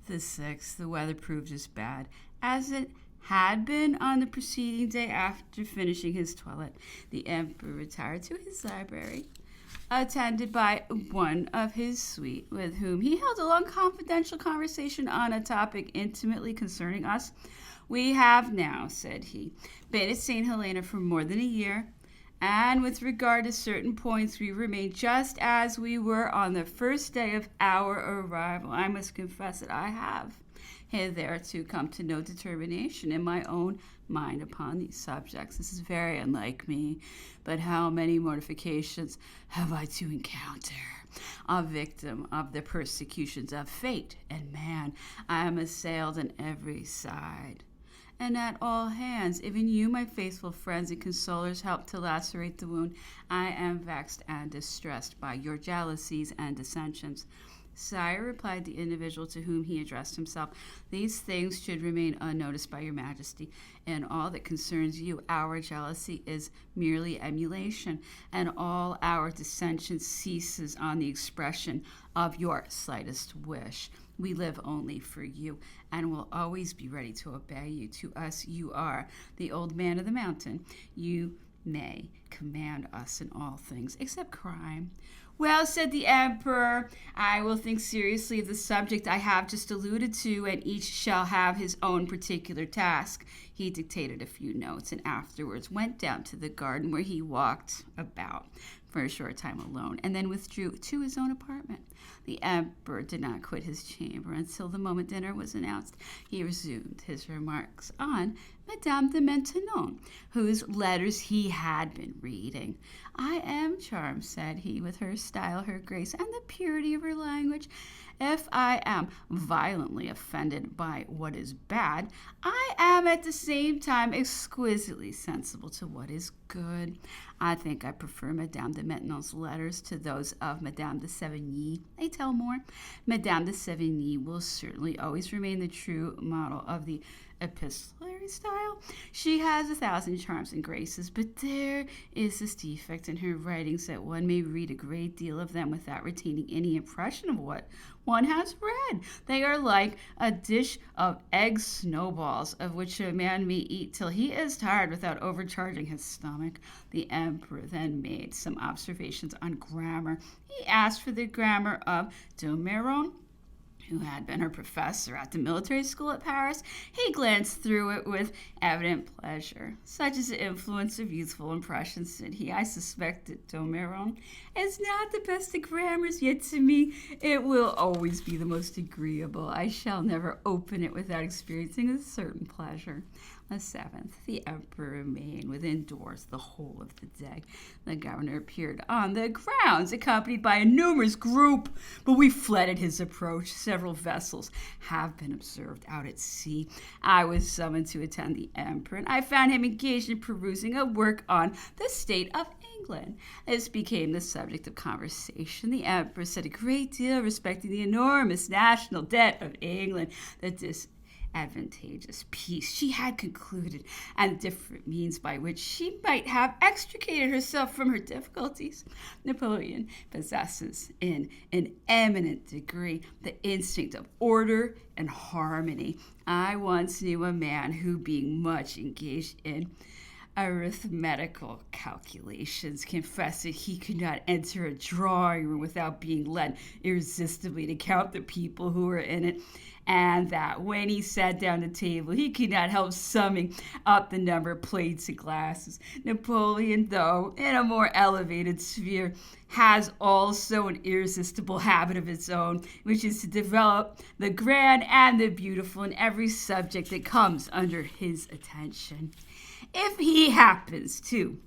The 6th, the weather proved as bad as it had been on the preceding day. After finishing his toilet, the emperor retired to his library, attended by one of his suite, with whom he held a long confidential conversation on a topic intimately concerning us. "We have now," said he, "been at St. Helena for more than a year, and with regard to certain points we remain just as we were on the first day of our arrival. I must confess that I have hitherto come to no determination in my own mind upon these subjects. This is very unlike me, but how many mortifications have I to encounter? A victim of the persecutions of fate and man, I am assailed on every side, and at all hands. Even you, my faithful friends and consolers, help to lacerate the wound. I am vexed and distressed by your jealousies and dissensions." "Sire," replied the individual to whom he addressed himself, "these things should remain unnoticed by your majesty. In all that concerns you, our jealousy is merely emulation, and all our dissension ceases on the expression of your slightest wish. We live only for you, and will always be ready to obey you. To us you are the old man of the mountain. You may command us in all things except crime." "Well," said the emperor, "I will think seriously of the subject I have just alluded to, and each shall have his own particular task." He dictated a few notes and afterwards went down to the garden, where he walked about for a short time alone, and then withdrew to his own apartment. The emperor did not quit his chamber until the moment dinner was announced. He resumed his remarks on Madame de Maintenon, whose letters he had been reading. "I am charmed," said he, "with her style, her grace, and the purity of her language. If I am violently offended by what is bad, I am at the same time exquisitely sensible to what is good. I think I prefer Madame de Maintenon's letters to those of Madame de Sévigné. They tell more. Madame de Sévigné will certainly always remain the true model of the epistolary style. She has 1,000 charms and graces, but there is this defect in her writings, that one may read a great deal of them without retaining any impression of what one has read. They are like a dish of egg snowballs, of which a man may eat till he is tired without overcharging his stomach." The emperor then made some observations on grammar. He asked for the grammar of Doméron, who had been her professor at the military school at Paris. He glanced through it with evident pleasure. "Such is the influence of youthful impressions," said he. "I suspect that Doméron is not the best of grammars, yet to me it will always be the most agreeable. I shall never open it without experiencing a certain pleasure." The 7th, the emperor remained within doors the whole of the day. The governor appeared on the grounds, accompanied by a numerous group, but we fled at his approach. Several vessels have been observed out at sea. I was summoned to attend the emperor, and I found him engaged in perusing a work on the state of England. This became the subject of conversation. The emperor said a great deal respecting the enormous national debt of England, the advantageous peace she had concluded, and different means by which she might have extricated herself from her difficulties. Napoleon possesses in an eminent degree the instinct of order and harmony. I once knew a man who, being much engaged in arithmetical calculations, confessed that he could not enter a drawing room without being led irresistibly to count the people who were in it, and that when he sat down to table he could not help summing up the number of plates and glasses. Napoleon, though in a more elevated sphere, has also an irresistible habit of its own, which is to develop the grand and the beautiful in every subject that comes under his attention. If he happens to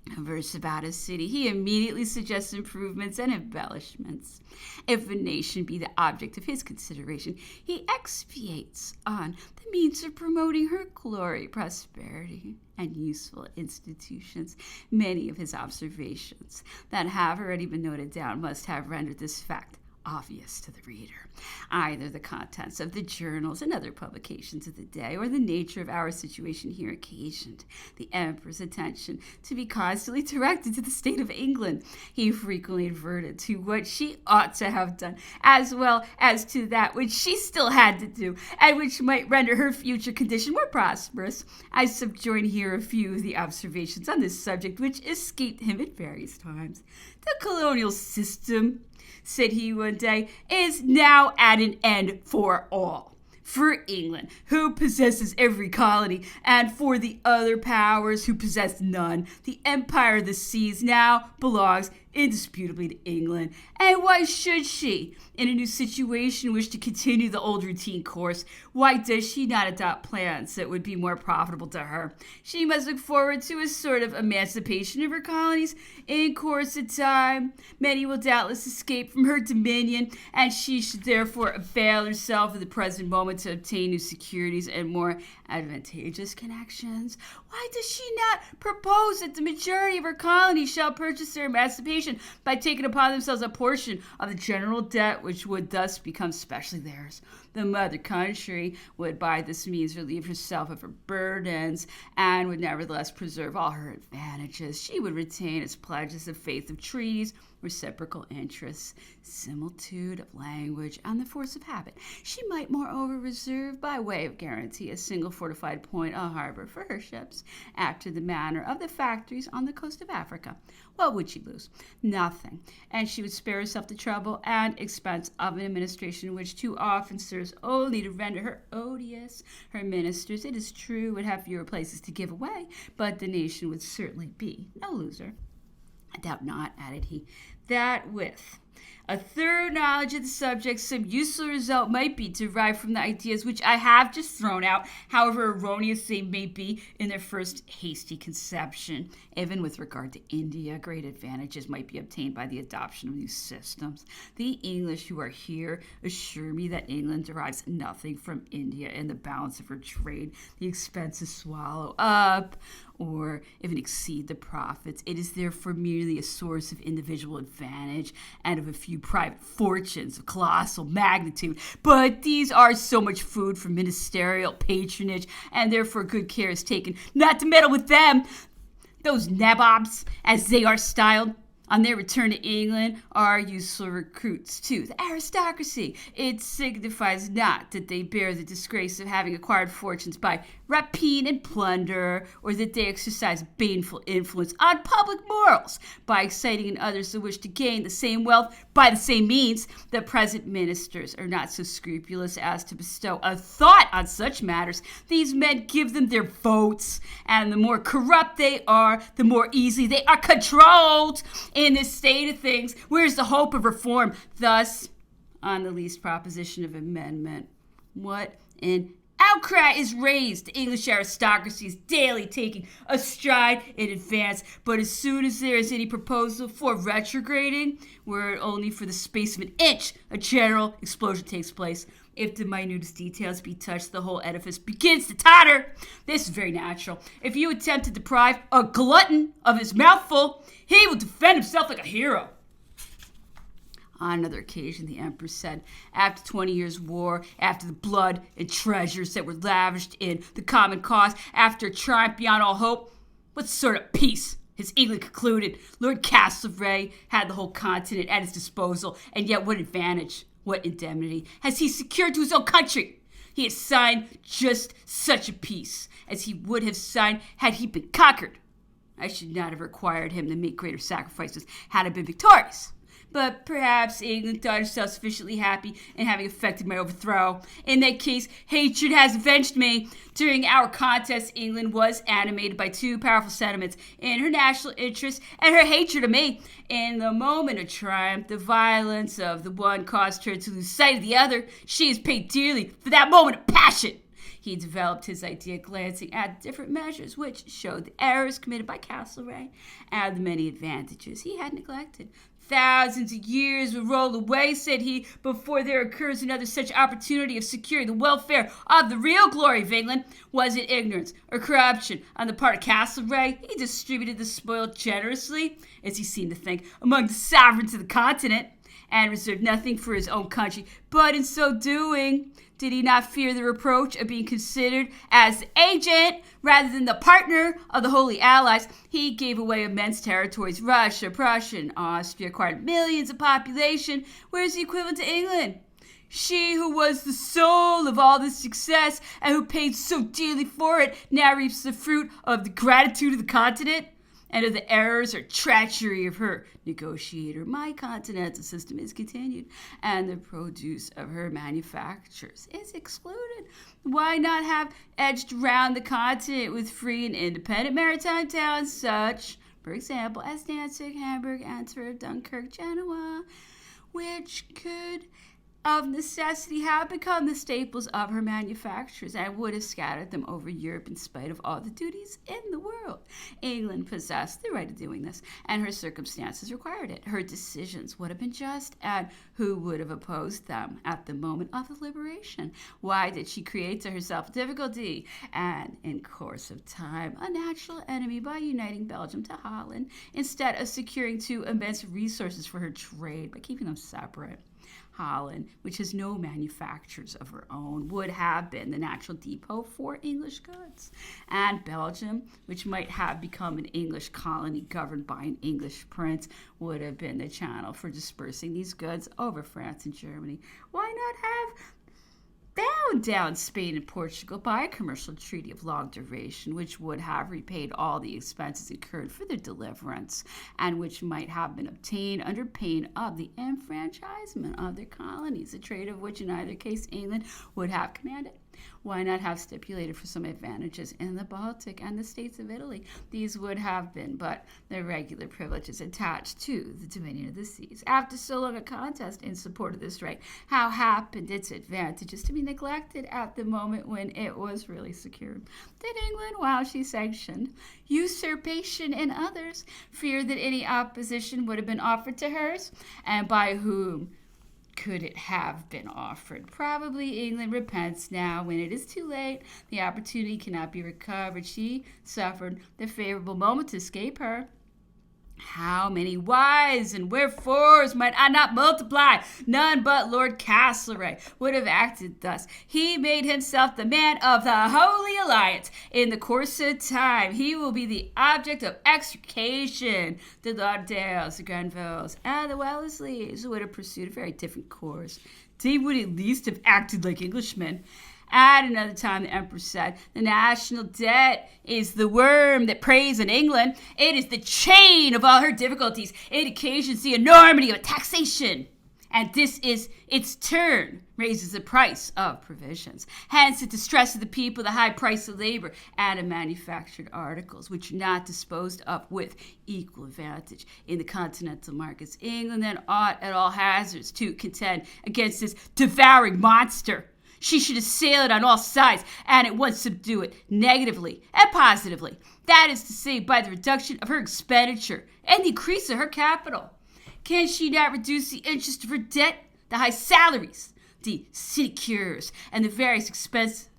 converse about a city, he immediately suggests improvements and embellishments. If a nation be the object of his consideration, he expatiates on the means of promoting her glory, prosperity, and useful institutions. Many of his observations that have already been noted down must have rendered this fact obvious to the reader. Either the contents of the journals and other publications of the day or the nature of our situation here occasioned the emperor's attention to be constantly directed to the state of England. He frequently adverted to what she ought to have done, as well as to that which she still had to do, and which might render her future condition more prosperous. I subjoin here a few of the observations on this subject which escaped him at various times. The colonial system, said he one day, is now at an end for all. For England, who possesses every colony, and for the other powers who possess none, the empire of the seas now belongs indisputably to England. And why should she, in a new situation, wish to continue the old routine course? Why does she not adopt plans that would be more profitable to her? She must look forward to a sort of emancipation of her colonies in course of time. Many will doubtless escape from her dominion, and she should therefore avail herself of the present moment to obtain new securities and more advantageous connections. Why does she not propose that the majority of her colonies shall purchase their emancipation by taking upon themselves a portion of the general debt which would thus become specially theirs? The mother country would by this means relieve herself of her burdens and would nevertheless preserve all her advantages. She would retain its pledges of faith of treaties, reciprocal interests, similitude of language, and the force of habit. She might moreover reserve by way of guarantee a single fortified point, a harbor for her ships, after the manner of the factories on the coast of Africa. What would she lose? Nothing. And she would spare herself the trouble and expense of an administration which too often serves only to render her odious. Her ministers, it is true, would have fewer places to give away, but the nation would certainly be no loser. I doubt not, added he, that with a thorough knowledge of the subject, some useful result might be derived from the ideas which I have just thrown out, however erroneous they may be in their first hasty conception. Even with regard to India, great advantages might be obtained by the adoption of new systems. The English who are here assure me that England derives nothing from India in the balance of her trade. The expenses swallow up, or even exceed the profits. It is therefore merely a source of individual advantage and of a few private fortunes of colossal magnitude. But these are so much food for ministerial patronage, and therefore good care is taken not to meddle with them. Those nabobs, as they are styled, on their return to England, are useful recruits to the aristocracy. It signifies not that they bear the disgrace of having acquired fortunes by rapine and plunder, or that they exercise baneful influence on public morals by exciting in others the wish to gain the same wealth by the same means. The present ministers are not so scrupulous as to bestow a thought on such matters. These men give them their votes, and the more corrupt they are, the more easily they are controlled. In this state of things, where's the hope of reform? Thus, on the least proposition of amendment, what an outcry is raised. The English aristocracy is daily taking a stride in advance, but as soon as there is any proposal for retrograding, were it only for the space of an inch, a general explosion takes place. If the minutest details be touched, the whole edifice begins to totter. This is very natural. If you attempt to deprive a glutton of his mouthful, he will defend himself like a hero. On another occasion, the emperor said, after 20 years' war, after the blood and treasures that were lavished in the common cause, after a triumph beyond all hope, what sort of peace has England concluded? Lord Castlereagh had the whole continent at his disposal, and yet what advantage, what indemnity has he secured to his own country? He has signed just such a peace as he would have signed had he been conquered. I should not have required him to make greater sacrifices had I been victorious. But perhaps England thought herself sufficiently happy in having effected my overthrow. In that case, hatred has avenged me. During our contest, England was animated by two powerful sentiments: in her national interest and her hatred of me. In the moment of triumph, the violence of the one caused her to lose sight of the other. She has paid dearly for that moment of passion. He developed his idea glancing at different measures which showed the errors committed by Castlereagh and the many advantages he had neglected. Thousands of years will roll away, said he, before there occurs another such opportunity of securing the welfare of the real glory of England. Was it ignorance or corruption on the part of Castlereagh? He distributed the spoil generously, as he seemed to think, among the sovereigns of the continent. and reserved nothing for his own country. But in so doing, did he not fear the reproach of being considered as the agent rather than the partner of the Holy Allies? He gave away immense territories. Russia, Prussia, and Austria acquired millions of population, whereas the equivalent to England. She who was the soul of all this success and who paid so dearly for it now reaps the fruit of the gratitude of the continent and of the errors or treachery of her negotiator. My continental system is continued, and the produce of her manufactures is excluded. Why not have edged round the continent with free and independent maritime towns such, for example, as Danzig, Hamburg, Antwerp, Dunkirk, Genoa, which could of necessity have become the staples of her manufactures and would have scattered them over Europe in spite of all the duties in the world. England possessed the right of doing this, and her circumstances required it. Her decisions would have been just, and who would have opposed them at the moment of the liberation? Why did she create to herself a difficulty and, in course of time, a natural enemy by uniting Belgium to Holland instead of securing two immense resources for her trade by keeping them separate? Holland, which has no manufactures of her own, would have been the natural depot for English goods. And Belgium, which might have become an English colony governed by an English prince, would have been the channel for dispersing these goods over France and Germany. Why not have bound down Spain and Portugal by a commercial treaty of long duration, which would have repaid all the expenses incurred for their deliverance, and which might have been obtained under pain of the enfranchisement of their colonies, a trade of which in either case England would have commanded? Why not have stipulated for some advantages in the Baltic and the states of Italy? These would have been but the regular privileges attached to the dominion of the seas. After so long a contest in support of this right, how happened its advantages to be neglected at the moment when it was really secured? Did England, while she sanctioned usurpation in others, fear that any opposition would have been offered to hers? And by whom could it have been offered? Probably England repents now when it is too late. The opportunity cannot be recovered. She suffered the favorable moment to escape her. How many whys and wherefores might I not multiply? None but Lord Castlereagh would have acted thus. He made himself the man of the Holy Alliance. In the course of time, he will be the object of extrication. The Lauderdales, the Grenvilles, and the Wellesleys would have pursued a very different course. They would at least have acted like Englishmen. At another time, the emperor said, the national debt is the worm that preys on England. It is the chain of all her difficulties. It occasions the enormity of taxation. And this is its turn, raises the price of provisions. Hence, the distress of the people, the high price of labor, and of manufactured articles, which are not disposed of with equal advantage in the continental markets. England then ought at all hazards to contend against this devouring monster. She should assail it on all sides and at once subdue it negatively and positively. That is to say, by the reduction of her expenditure and the increase of her capital. Can she not reduce the interest of her debt, the high salaries, the sinecures, and the various expenses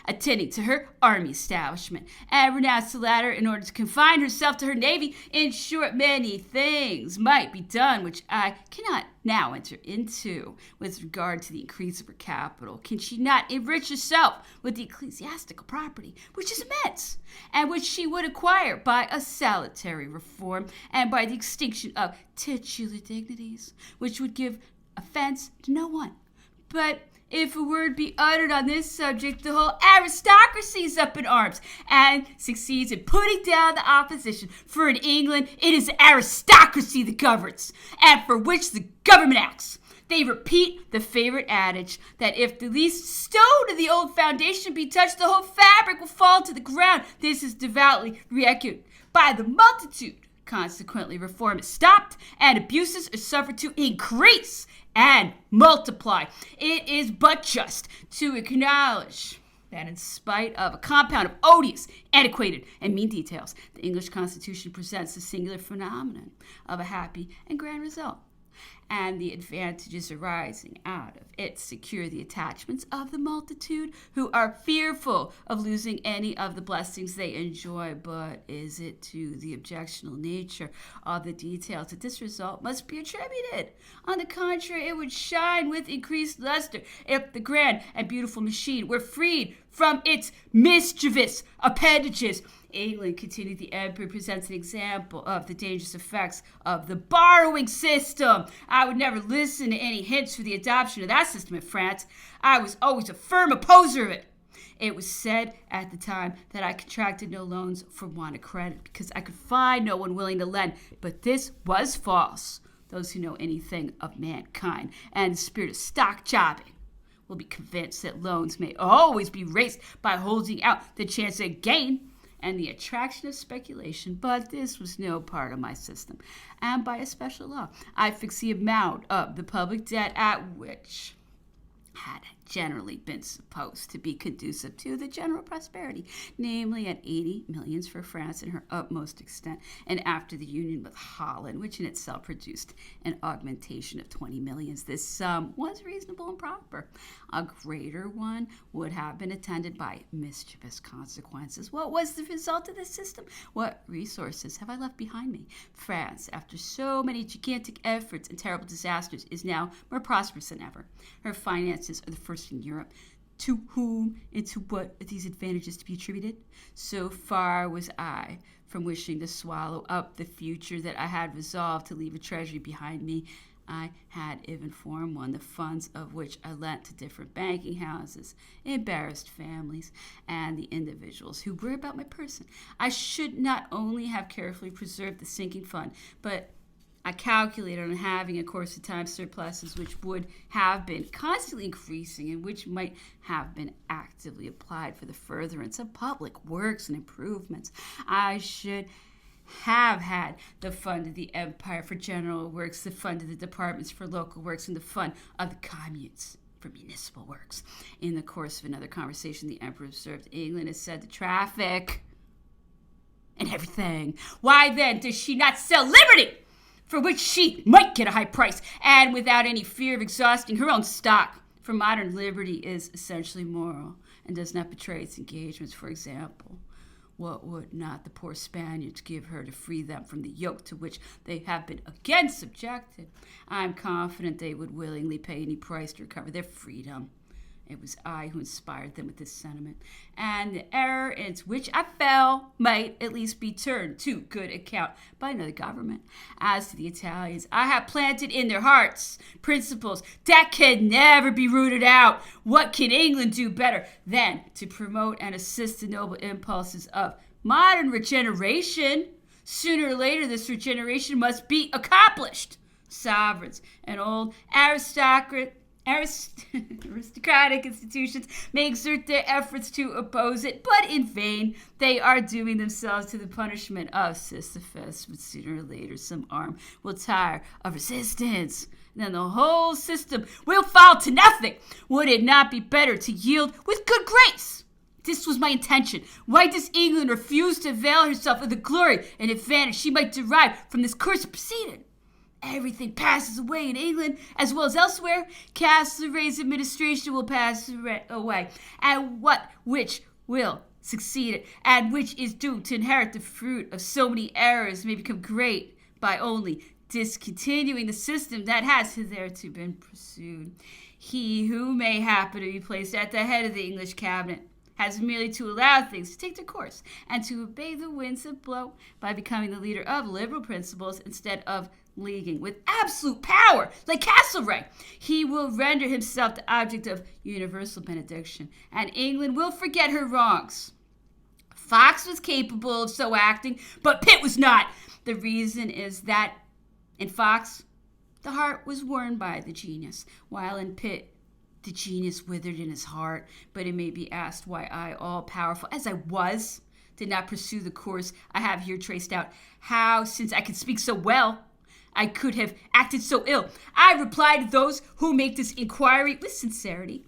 attending to her army establishment, and renounce the latter in order to confine herself to her navy? In short, many things might be done which I cannot now enter into with regard to the increase of her capital. Can she not enrich herself with the ecclesiastical property, which is immense, and which she would acquire by a salutary reform and by the extinction of titular dignities, which would give offense to no one? But if a word be uttered on this subject, the whole aristocracy is up in arms and succeeds in putting down the opposition. For in England, it is the aristocracy that governs, and for which the government acts. They repeat the favorite adage that if the least stone of the old foundation be touched, the whole fabric will fall to the ground. This is devoutly re-echoed by the multitude. Consequently, reform is stopped, and abuses are suffered to increase and multiply. It is but just to acknowledge that in spite of a compound of odious, antiquated, and mean details, the English Constitution presents the singular phenomenon of a happy and grand result. and the advantages arising out of it secure the attachments of the multitude who are fearful of losing any of the blessings they enjoy. But is it to the objectionable nature of the details that this result must be attributed? On the contrary, it would shine with increased luster if the grand and beautiful machine were freed from its mischievous appendages. England, continued the emperor, presents an example of the dangerous effects of the borrowing system. I would never listen to any hints for the adoption of that system in France. I was always a firm opposer of it. It was said at the time that I contracted no loans for want of credit because I could find no one willing to lend. But this was false. Those who know anything of mankind and the spirit of stock jobbing will be convinced that loans may always be raised by holding out the chance of gain and the attraction of speculation, but this was no part of my system. And by a special law, I fixed the amount of the public debt at which had generally been supposed to be conducive to the general prosperity, namely at 80 millions for France in her utmost extent, and after the union with Holland, which in itself produced an augmentation of 20 millions, this sum was reasonable and proper. A greater one would have been attended by mischievous consequences. What was the result of this system? What resources have I left behind me? France, after so many gigantic efforts and terrible disasters, is now more prosperous than ever. Her finances are the first in Europe. To whom and to what are these advantages to be attributed? So far was I from wishing to swallow up the future that I had resolved to leave a treasury behind me. I had even formed one, the funds of which I lent to different banking houses, embarrassed families, and the individuals who were about my person. I should not only have carefully preserved the sinking fund, but I calculated on having a course of time surpluses which would have been constantly increasing and which might have been actively applied for the furtherance of public works and improvements. I should have had the fund of the empire for general works, the fund of the departments for local works, and the fund of the communes for municipal works. In the course of another conversation, the emperor observed, England is said to traffic in everything. Why then does she not sell liberty, for which she might get a high price, and without any fear of exhausting her own stock? For modern liberty is essentially moral and does not betray its engagements. For example, what would not the poor Spaniards give her to free them from the yoke to which they have been again subjected? I am confident they would willingly pay any price to recover their freedom. It was I who inspired them with this sentiment, and the error into which I fell might at least be turned to good account by another government. As to the Italians, I have planted in their hearts principles that can never be rooted out. What can England do better than to promote and assist the noble impulses of modern regeneration? Sooner or later, this regeneration must be accomplished. Sovereigns and old aristocratic institutions may exert their efforts to oppose it, but in vain. They are doing themselves to the punishment of Sisyphus. But sooner or later, some arm will tire of resistance. Then the whole system will fall to nothing. Would it not be better to yield with good grace? This was my intention. Why does England refuse to avail herself of the glory and advantage she might derive from this course of proceeding? Everything passes away in England as well as elsewhere. Castlereagh's administration will pass away, and which will succeed it, and which is doomed to inherit the fruit of so many errors, may become great by only discontinuing the system that has hitherto been pursued. He who may happen to be placed at the head of the English cabinet has merely to allow things to take their course and to obey the winds that blow by becoming the leader of liberal principles instead of leaguing with absolute power like Castlereagh. He will render himself the object of universal benediction, and England will forget her wrongs. Fox was capable of so acting, but Pitt was not. The reason is that in Fox, the heart was worn by the genius, while in Pitt, the genius withered in his heart. But it may be asked why I, all-powerful as I was, did not pursue the course I have here traced out. How, since I could speak so well, I could have acted so ill. I reply to those who make this inquiry with sincerity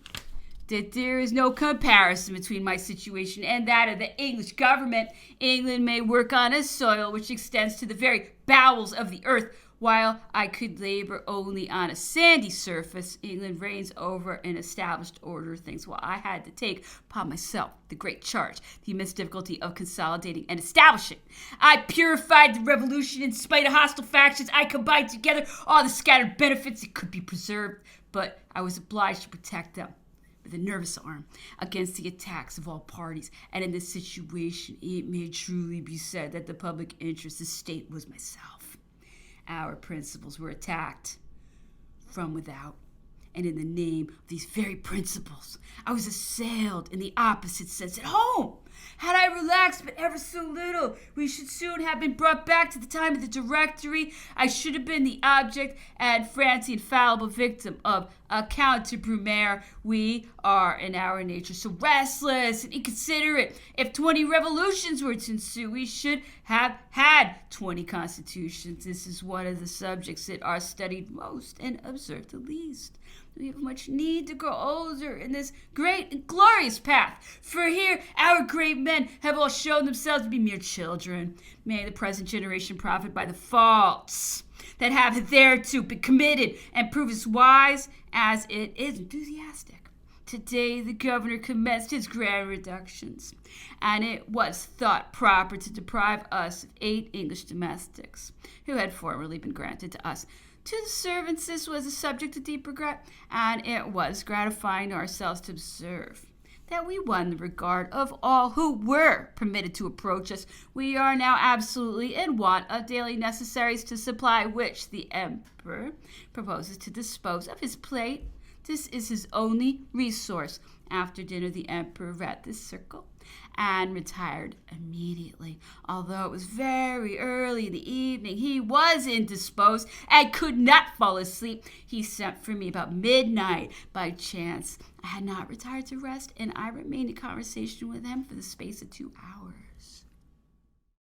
that there is no comparison between my situation and that of the English government. England may work on a soil which extends to the very bowels of the earth, While I could labor only on a sandy surface, England reigns over an established order of things, while I had to take upon myself the great charge, the immense difficulty of consolidating and establishing. I purified the revolution in spite of hostile factions. I combined together all the scattered benefits that could be preserved, but I was obliged to protect them with a nervous arm against the attacks of all parties. And in this situation, it may truly be said that the public interest of the state was myself. Our principles were attacked from without. And in the name of these very principles, I was assailed in the opposite sense at home. Had I relaxed but ever so little, we should soon have been brought back to the time of the Directory. I should have been the object and France the infallible victim of a counter Brumaire. We are in our nature so restless and inconsiderate. If 20 revolutions were to ensue, we should have had 20 constitutions. This is one of the subjects that are studied most and observed the least. We have much need to grow older in this great and glorious path. For here our great men have all shown themselves to be mere children. May the present generation profit by the faults that have hitherto been committed and prove as wise as it is enthusiastic. Today the governor commenced his grand reductions, and it was thought proper to deprive us of 8 English domestics, who had formerly been granted to us. To the servants this was a subject of deep regret, and it was gratifying to ourselves to observe that we won the regard of all who were permitted to approach us. We are now absolutely in want of daily necessaries, to supply which the emperor proposes to dispose of his plate. This is his only resource. After dinner, the emperor read this circle and retired immediately. Although it was very early in the evening, he was indisposed and could not fall asleep. He sent for me about midnight. By chance, I had not retired to rest, and I remained in conversation with him for the space of 2 hours.